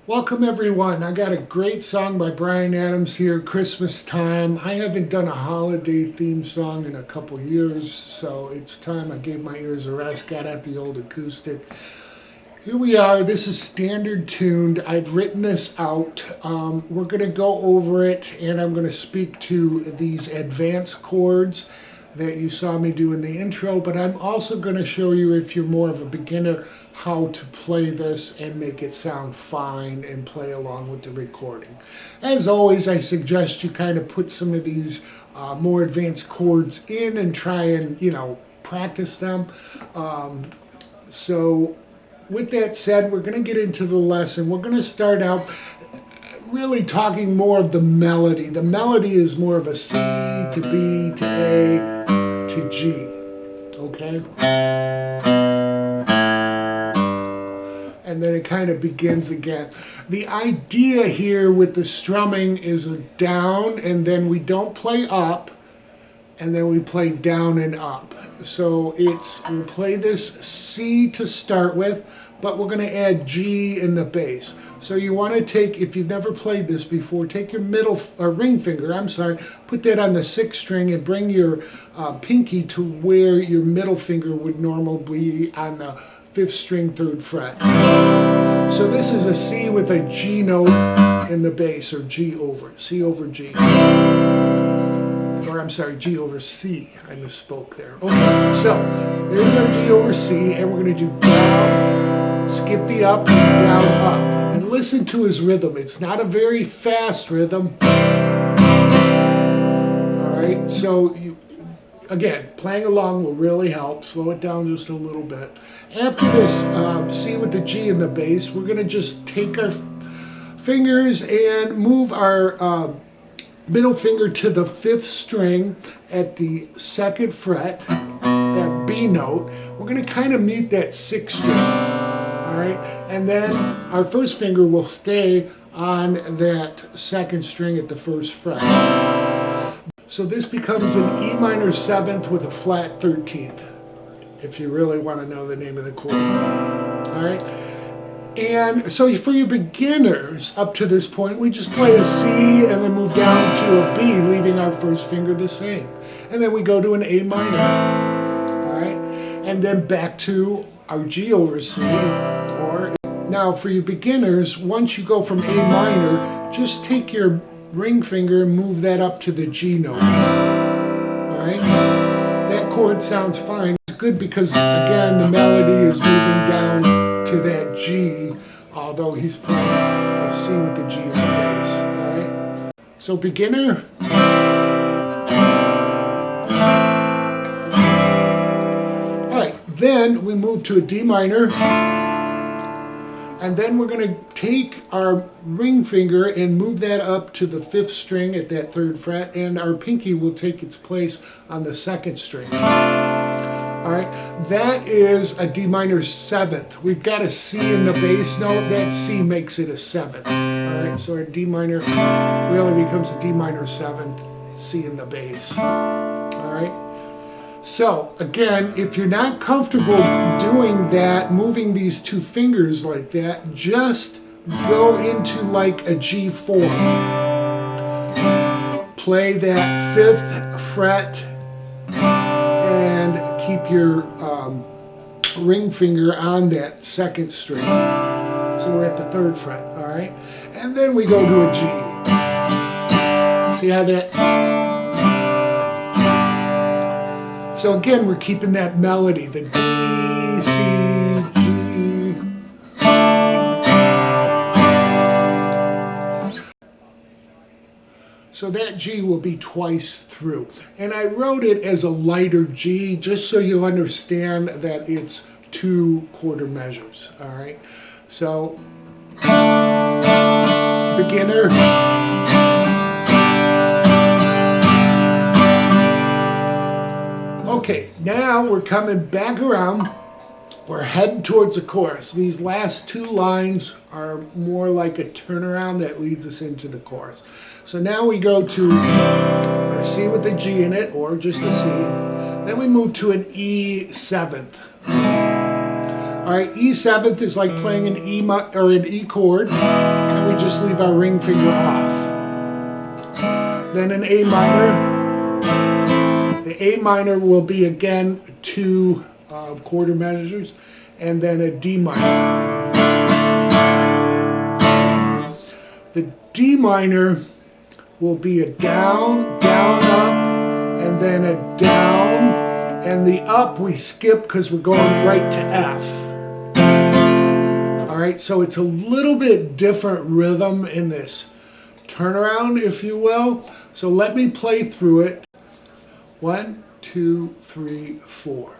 Welcome everyone. I got a great song by Bryan Adams here, Christmas time. I haven't done a holiday theme song in a couple years, so it's time I gave my ears a rest, got out the old acoustic. Here we are. This is standard tuned. I've written this out. We're going to go over it, and I'm going to speak to these advanced chords that you saw me do in the intro, but I'm also going to show you, if you're more of a beginner, how to play this and make it sound fine and play along with the recording. As always, I suggest you kind of put some of these more advanced chords in and try and, practice them. So with that said, we're going to get into the lesson. We're going to start out really talking more of the melody. The melody is more of a C to B to A to G, okay? And then it kind of begins again. The idea here with the strumming is a down, and then we don't play up, and then we play down and up. So we'll play this C to start with, but we're going to add G in the bass. So you want to take, if you've never played this before, take your ring finger, put that on the 6th string and bring your pinky to where your middle finger would normally be on the 5th string, 3rd fret. So this is a C with a G note in the bass, or G over, C over G. Or G over C. I misspoke there. Okay, so there we go, G over C, and we're going to do down, skip the up, down, up. And listen to his rhythm. It's not a very fast rhythm. All right, so again, playing along will really help. Slow it down just a little bit. After this C with the G in the bass, we're going to just take our fingers and move our middle finger to the 5th string at the 2nd fret, that B note. We're going to kind of mute that 6th string, all right? And then our 1st finger will stay on that 2nd string at the 1st fret. So this becomes an E minor 7th with a flat 13th, if you really want to know the name of the chord, all right? And so for your beginners, up to this point, we just play a C and then move down to a B, leaving our 1st finger the same. And then we go to an A minor, all right? And then back to our G over C. Now for your beginners, once you go from A minor, just take your ring finger and move that up to the G note, all right? That chord sounds fine. It's good because, again, the melody is moving down to that G, although he's playing a C with the G on the bass, all right? So beginner. All right, then we move to a D minor, and then we're going to take our ring finger and move that up to the 5th string at that 3rd fret, and our pinky will take its place on the 2nd string. All right, that is a D minor 7th. We've got a C in the bass note. That C makes it a 7th. All right, so our D minor really becomes a D minor 7th, C in the bass. All right. So again, if you're not comfortable doing that, moving these 2 fingers like that, just go into like a G4. Play that 5th fret and keep your ring finger on that 2nd string. So we're at the 3rd fret, all right? And then we go to a G. See how that... So again, we're keeping that melody, the D, C, G. So that G will be twice through. And I wrote it as a lighter G, just so you understand that it's 2 quarter measures, all right? So, beginner. Okay, now we're coming back around. We're heading towards the chorus. These last 2 lines are more like a turnaround that leads us into the chorus. So now we go to a C with a G in it, or just a C. Then we move to an E 7th. All right, E7th is like playing an an E chord, and we just leave our ring finger off. Then an A minor. The A minor will be again 2 quarter measures, and then a D minor. The D minor will be a down, down, up, and then a down, and the up we skip because we're going right to F. All right, so it's a little bit different rhythm in this turnaround, if you will. So let me play through it. 1, 2, 3, 4.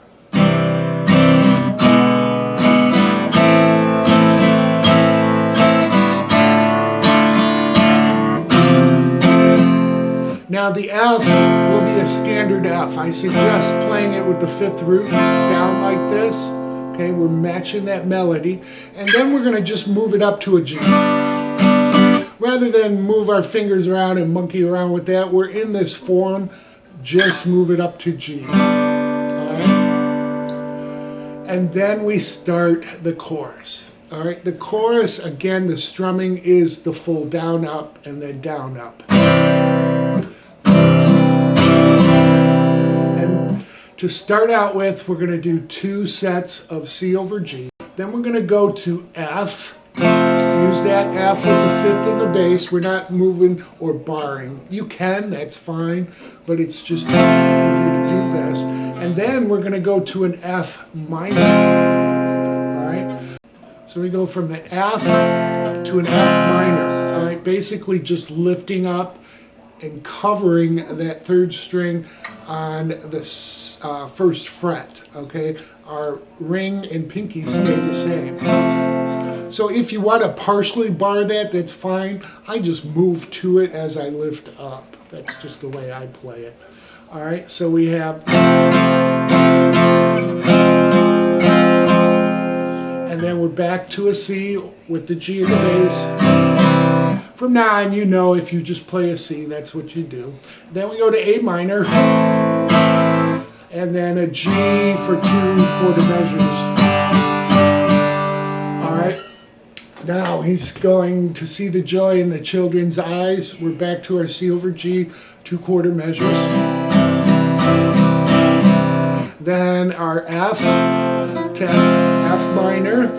Now the F will be a standard F. I suggest playing it with the 5th root down like this. Okay, we're matching that melody. And then we're going to just move it up to a G. Rather than move our fingers around and monkey around with that, we're in this form. Just move it up to G. All right? And then we start the chorus. All right, the chorus, again, the strumming is the full down, up, and then down, up. To start out with, we're going to do 2 sets of C over G. Then we're going to go to F. Use that F with the 5th in the bass. We're not moving or barring. You can, that's fine, but it's just easier to do this. And then we're going to go to an F minor. All right? So we go from the F to an F minor. All right? Basically just lifting up and covering that 3rd string on the 1st fret, okay? Our ring and pinky stay the same. So if you want to partially bar that, that's fine. I just move to it as I lift up. That's just the way I play it. All right, so we have... And then we're back to a C with the G in the bass. From now on, you know, if you just play a C, that's what you do. Then we go to A minor, and then a G for 2 quarter measures. All right. Now he's going to see the joy in the children's eyes. We're back to our C over G, 2 quarter measures. Then our F to F minor.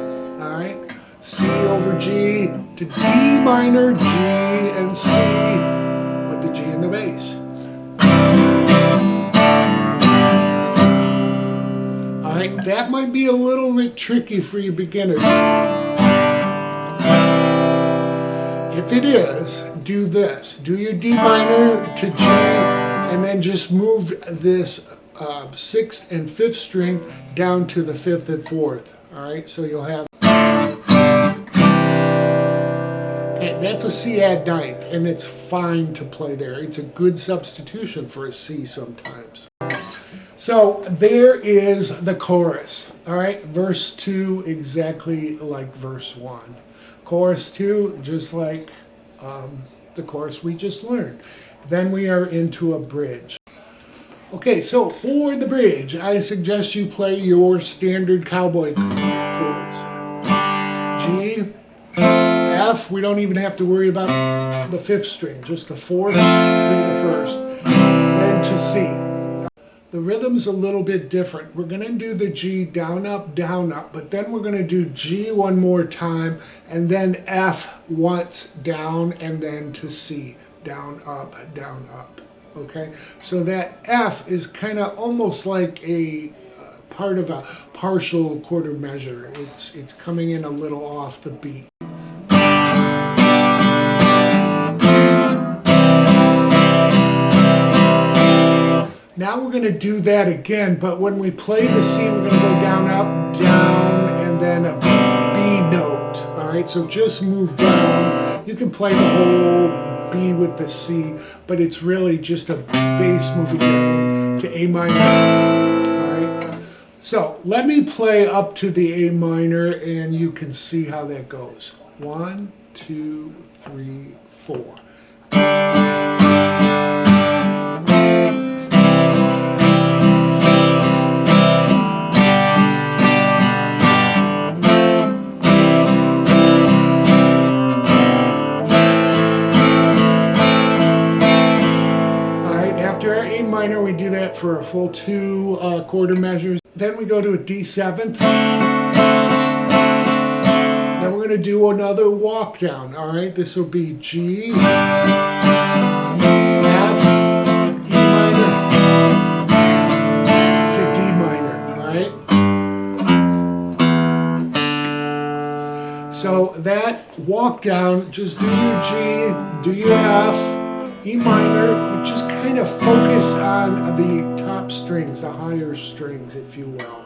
All right. C over G to D minor, G, and C with the G in the bass. All right, that might be a little bit tricky for you beginners. If it is, do this. Do your D minor to G, and then just move this 6th and 5th string down to the 5th and 4th. All right, so you'll have... That's a C add 9th, and it's fine to play there. It's a good substitution for a C sometimes. So there is the chorus. All right, verse 2 exactly like verse 1. Chorus 2 just like the chorus we just learned. Then we are into a bridge. Okay, so for the bridge, I suggest you play your standard cowboy chords. G, F, we don't even have to worry about the 5th string, just the 4th and the 1st, then to C. The rhythm's a little bit different. We're going to do the G down, up, but then we're going to do G one more time, and then F once down, and then to C, down, up, okay? So that F is kind of almost like a part of a partial quarter measure. It's coming in a little off the beat. Now we're going to do that again, but when we play the C, we're going to go down, up, down, and then a B note. All right, so just move down. You can play the whole B with the C, but it's really just a bass moving down to A minor. All right, so let me play up to the A minor, and you can see how that goes. 1, 2, 3, 4. for a full 2 quarter measures. Then we go to a D7th. Then we're going to do another walk down. All right, this will be G, F, E minor to D minor. All right. So that walk down, just do your G, do your F, E minor, just kind of focus on the top strings, the higher strings, if you will.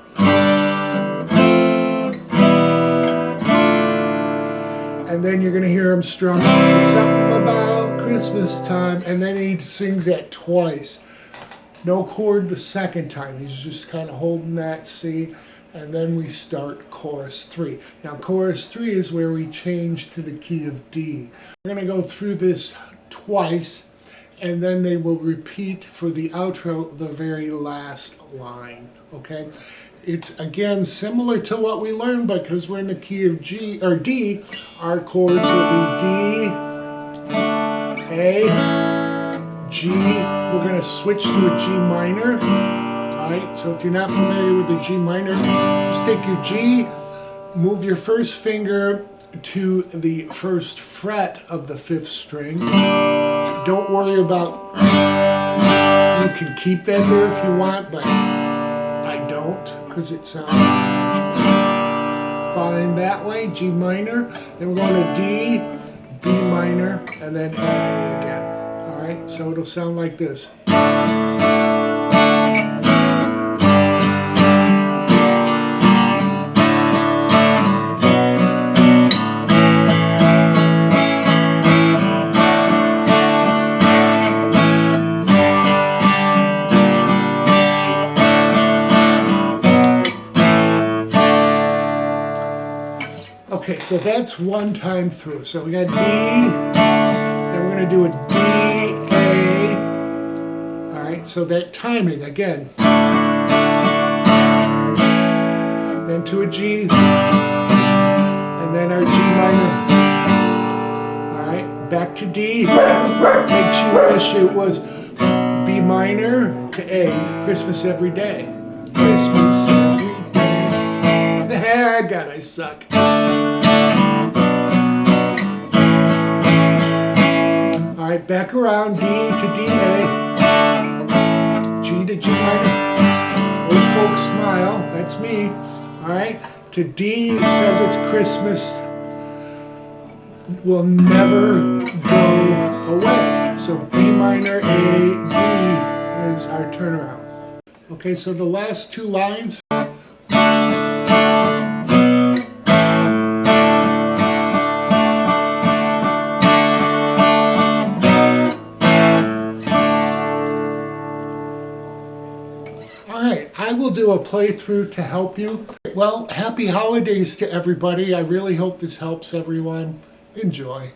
And then you're going to hear him strum something about Christmas time, and then he sings that twice. No chord the second time, he's just kind of holding that C. And then we start chorus 3. Now chorus 3 is where we change to the key of D. We're going to go through this twice, and then they will repeat for the outro the very last line, okay? It's again similar to what we learned, but because we're in the key of G or D, our chords will be D, A, G. We're going to switch to a G minor. Alright, so if you're not familiar with the G minor, just take your G, move your first finger to the first fret of the 5th string. Don't worry about, you can keep that there if you want, but I don't, because it sounds fine that way. G minor, then we're going to D, B minor, and then A again. Alright, so it'll sound like this. Okay, so that's one time through. So we got D, then we're going to do a D, A. All right, so that timing again. Then to a G, and then our G minor. All right, back to D. Makes you wish it was B minor to A. Christmas every day. Christmas every day. God, I suck. Alright, back around, D to D, A, G to G minor, old folks smile, that's me. Alright, to D, it says it's Christmas, will never go away. So B minor, A, D is our turnaround. Okay, so the last 2 lines. I will do a playthrough to help you. Well, happy holidays to everybody. I really hope this helps everyone. Enjoy.